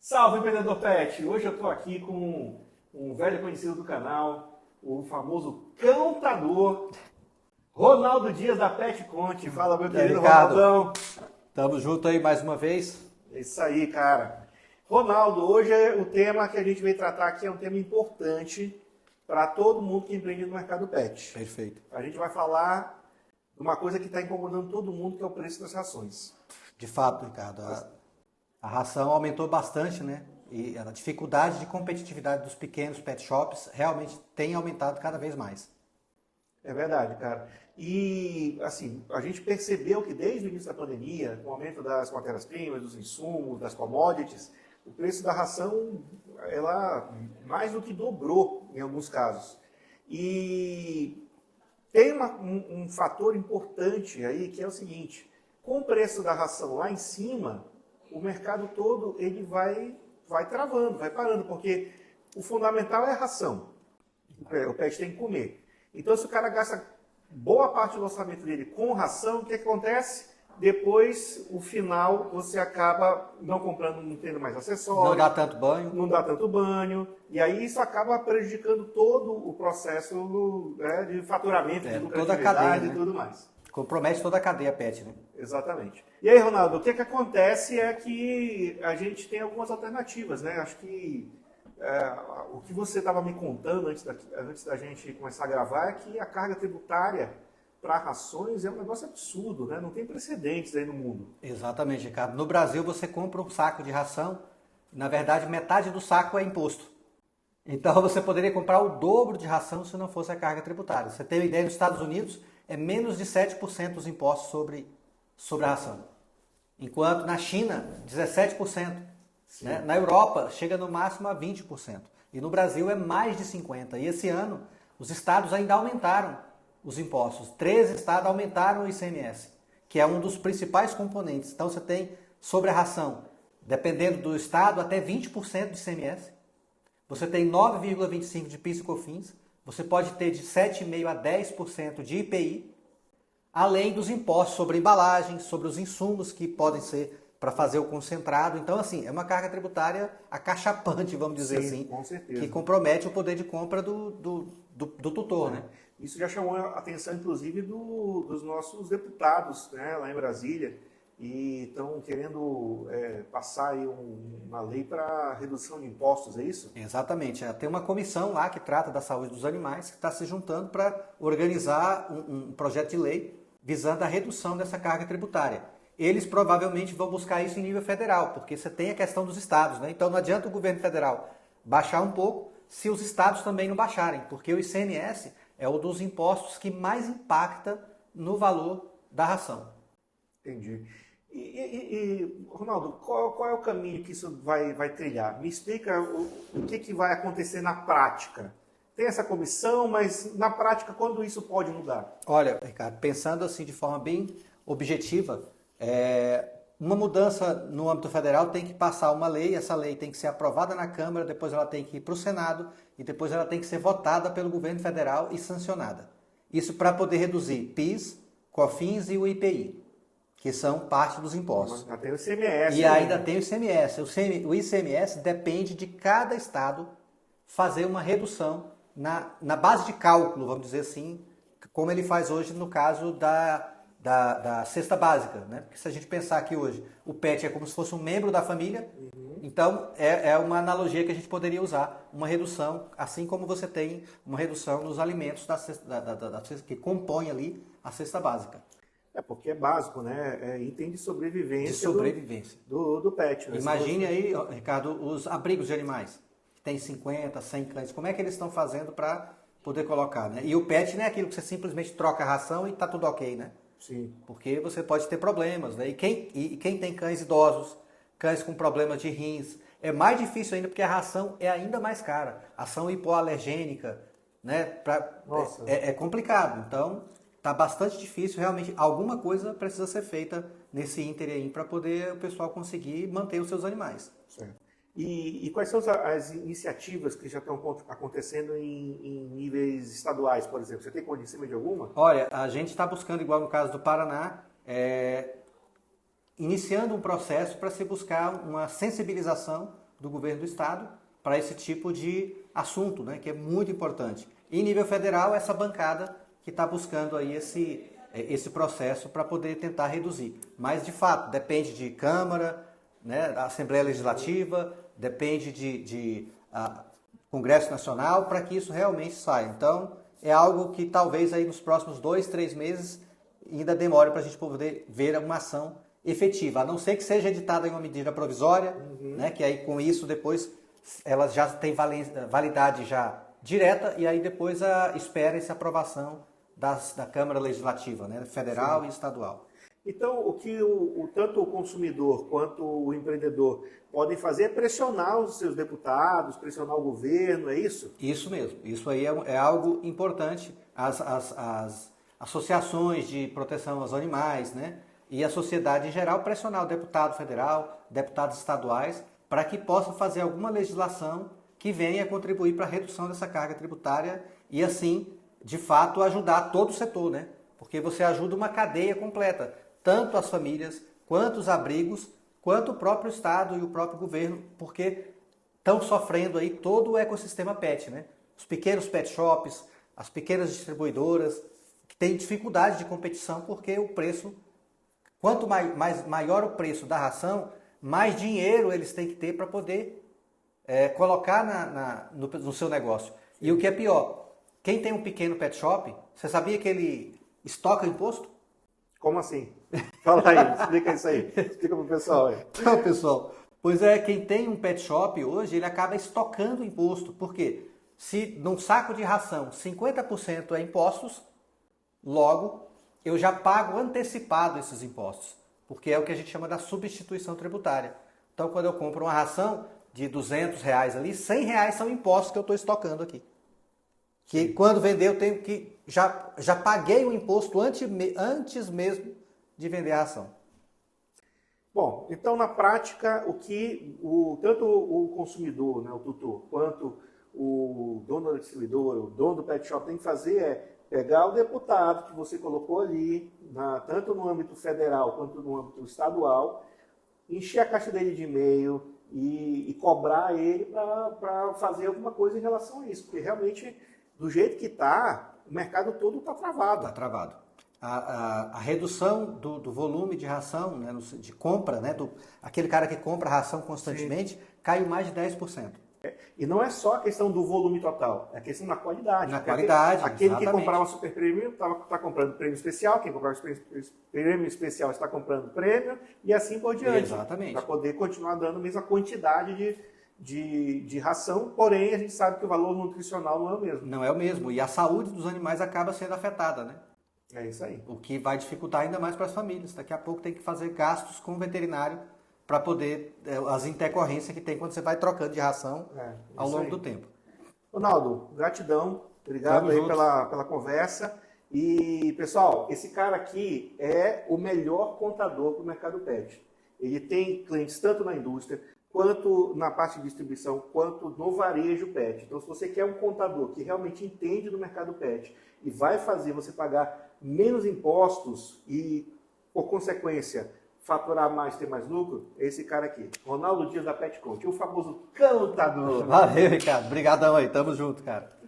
Salve, empreendedor pet! Hoje eu estou aqui com um velho conhecido do canal, o famoso cantador, Ronaldo Dias da Pet Conte. Fala, meu querido Ricardo. Ronaldão. Tamo junto aí mais uma vez. É isso aí, cara. Ronaldo, hoje o tema que a gente veio tratar aqui é um tema importante para todo mundo que empreende no mercado pet. Perfeito. A gente vai falar de uma coisa que está incomodando todo mundo, que é o preço das rações. De fato, Ricardo, a ração aumentou bastante, né? E a dificuldade de competitividade dos pequenos pet shops realmente tem aumentado cada vez mais. É verdade, cara. E, assim, a gente percebeu que desde o início da pandemia, com o aumento das matérias-primas, dos insumos, das commodities, o preço da ração, ela mais do que dobrou em alguns casos. E tem um fator importante aí, que é o seguinte: com o preço da ração lá em cima, o mercado todo ele vai travando, vai parando, porque o fundamental é a ração. O pet tem que comer. Então, se o cara gasta boa parte do orçamento dele com ração, o que acontece? Depois, o final, você acaba não comprando, não tendo mais acessórios. Não dá tanto banho. Não dá tanto banho. E aí isso acaba prejudicando todo o processo de faturamento, de lucratividade toda a cadeia, e tudo mais. Compromete toda a cadeia pet, né? Exatamente. E aí, Ronaldo, o que acontece é que a gente tem algumas alternativas, né? Acho que o que você estava me contando antes da gente começar a gravar é que a carga tributária para rações é um negócio absurdo, né? Não tem precedentes aí no mundo. Exatamente, Ricardo. No Brasil, você compra um saco de ração, na verdade, metade do saco é imposto. Então, você poderia comprar o dobro de ração se não fosse a carga tributária. Você tem uma ideia, nos Estados Unidos, é menos de 7% os impostos sobre a ração. Enquanto na China, 17%. Né? Na Europa, chega no máximo a 20%. E no Brasil é mais de 50%. E esse ano, os estados ainda aumentaram os impostos. 13 estados aumentaram o ICMS, que é um dos principais componentes. Então, você tem sobre a ração, dependendo do estado, até 20% de ICMS. Você tem 9,25% de PIS e COFINS. Você pode ter de 7,5% a 10% de IPI, além dos impostos sobre embalagem, sobre os insumos que podem ser para fazer o concentrado. Então, assim, é uma carga tributária acachapante, vamos dizer assim, com certeza, que compromete o poder de compra do tutor, né? Isso já chamou a atenção, inclusive, dos nossos deputados, né, lá em Brasília, e estão querendo passar aí uma lei para redução de impostos, é isso? Exatamente. Tem uma comissão lá que trata da saúde dos animais que está se juntando para organizar um projeto de lei visando a redução dessa carga tributária. Eles provavelmente vão buscar isso em nível federal, porque você tem a questão dos estados, né? Então não adianta o governo federal baixar um pouco se os estados também não baixarem, porque o ICMS é um dos impostos que mais impacta no valor da ração. Entendi. Ronaldo, qual é o caminho que isso vai trilhar? Me explica o que vai acontecer na prática. Tem essa comissão, mas na prática, quando isso pode mudar? Olha, Ricardo, pensando assim de forma bem objetiva, uma mudança no âmbito federal tem que passar uma lei, essa lei tem que ser aprovada na Câmara, depois ela tem que ir para o Senado e depois ela tem que ser votada pelo governo federal e sancionada. Isso para poder reduzir PIS, COFINS e o IPI, que são parte dos impostos. Mas tem o ICMS. E ainda tem o ICMS. O ICMS depende de cada estado fazer uma redução na base de cálculo, vamos dizer assim, como ele faz hoje no caso da cesta básica, né? Porque se a gente pensar que hoje o pet é como se fosse um membro da família, então é uma analogia que a gente poderia usar, uma redução, assim como você tem uma redução nos alimentos da cesta, que compõem ali a cesta básica. Porque é básico, né? É item de sobrevivência, do pet. Né? Imagine aí, Ricardo, os abrigos de animais, que tem 50, 100 cães, como é que eles estão fazendo para poder colocar, né? E o pet não é aquilo que você simplesmente troca a ração e está tudo ok, né? Sim. Porque você pode ter problemas, né? E quem tem cães idosos, cães com problemas de rins, é mais difícil ainda porque a ração é ainda mais cara. Ação hipoalergênica, né? É complicado. Então, tá bastante difícil. Realmente, alguma coisa precisa ser feita nesse ínterim aí para poder o pessoal conseguir manter os seus animais. Certo. E quais são as iniciativas que já estão acontecendo em níveis estaduais, por exemplo? Você tem conhecimento de alguma? Olha, a gente está buscando, igual no caso do Paraná, iniciando um processo para se buscar uma sensibilização do governo do estado para esse tipo de assunto, né, que é muito importante. E em nível federal, essa bancada que está buscando aí esse processo para poder tentar reduzir. Mas, de fato, depende de Câmara, né, da Assembleia Legislativa, depende de Congresso Nacional para que isso realmente saia. Então, é algo que talvez aí nos próximos 2, 3 meses ainda demore para a gente poder ver uma ação efetiva, a não ser que seja editada em uma medida provisória, né, que aí com isso depois ela já tem validade já direta e aí depois espera-se a aprovação da Câmara Legislativa, né, federal e estadual. Então, o que tanto o consumidor quanto o empreendedor podem fazer é pressionar os seus deputados, pressionar o governo, é isso? Isso mesmo. Isso aí é algo importante. As associações de proteção aos animais, né, e a sociedade em geral pressionar o deputado federal, deputados estaduais, para que possa fazer alguma legislação que venha contribuir para a redução dessa carga tributária e, assim, de fato, ajudar todo o setor, né? Porque você ajuda uma cadeia completa, tanto as famílias, quanto os abrigos, quanto o próprio Estado e o próprio governo, porque estão sofrendo aí todo o ecossistema pet, né? Os pequenos pet shops, as pequenas distribuidoras, que têm dificuldade de competição porque o preço, quanto maior o preço da ração, mais dinheiro eles têm que ter para poder colocar no seu negócio. E o que é pior, quem tem um pequeno pet shop, você sabia que ele estoca imposto? Como assim? Fala aí, explica isso aí. Explica pro pessoal aí. Então, pessoal, pois é, quem tem um pet shop hoje, ele acaba estocando imposto. Por quê? Se num saco de ração 50% é impostos, logo eu já pago antecipado esses impostos. Porque é o que a gente chama da substituição tributária. Então, quando eu compro uma ração de R$200 ali, R$100 são impostos que eu estou estocando aqui. Que quando vender eu tenho que... Já paguei o imposto antes mesmo de vender a ração. Bom, então na prática, tanto o consumidor, né, o tutor, quanto o dono da distribuidora, o dono do pet shop tem que fazer é pegar o deputado que você colocou ali, tanto no âmbito federal quanto no âmbito estadual, encher a caixa dele de e-mail e cobrar ele para fazer alguma coisa em relação a isso, porque realmente, do jeito que está, o mercado todo está travado. Está travado. A redução do volume de ração, né, de compra, né, aquele cara que compra ração constantemente, sim, caiu mais de 10%. E não é só a questão do volume total, é a questão da qualidade. Na qualidade, aquele que comprava super prêmio está comprando prêmio especial, quem comprava prêmio especial está comprando prêmio e assim por diante. Exatamente. Para poder continuar dando a mesma quantidade de ração, porém a gente sabe que o valor nutricional não é o mesmo. Não é o mesmo, e a saúde dos animais acaba sendo afetada, né? É isso aí. O que vai dificultar ainda mais para as famílias. Daqui a pouco tem que fazer gastos com o veterinário para poder, as intercorrências que tem quando você vai trocando de ração ao longo do tempo. Ronaldo, gratidão. Obrigado aí pela conversa. E, pessoal, esse cara aqui é o melhor contador do mercado pet. Ele tem clientes tanto na indústria, quanto na parte de distribuição, quanto no varejo pet. Então, se você quer um contador que realmente entende do mercado pet e vai fazer você pagar menos impostos e, por consequência, faturar mais, ter mais lucro, é esse cara aqui. Ronaldo Dias da Pet Coach, o famoso contador. Valeu, Ricardo. Obrigadão aí. Tamo junto, cara.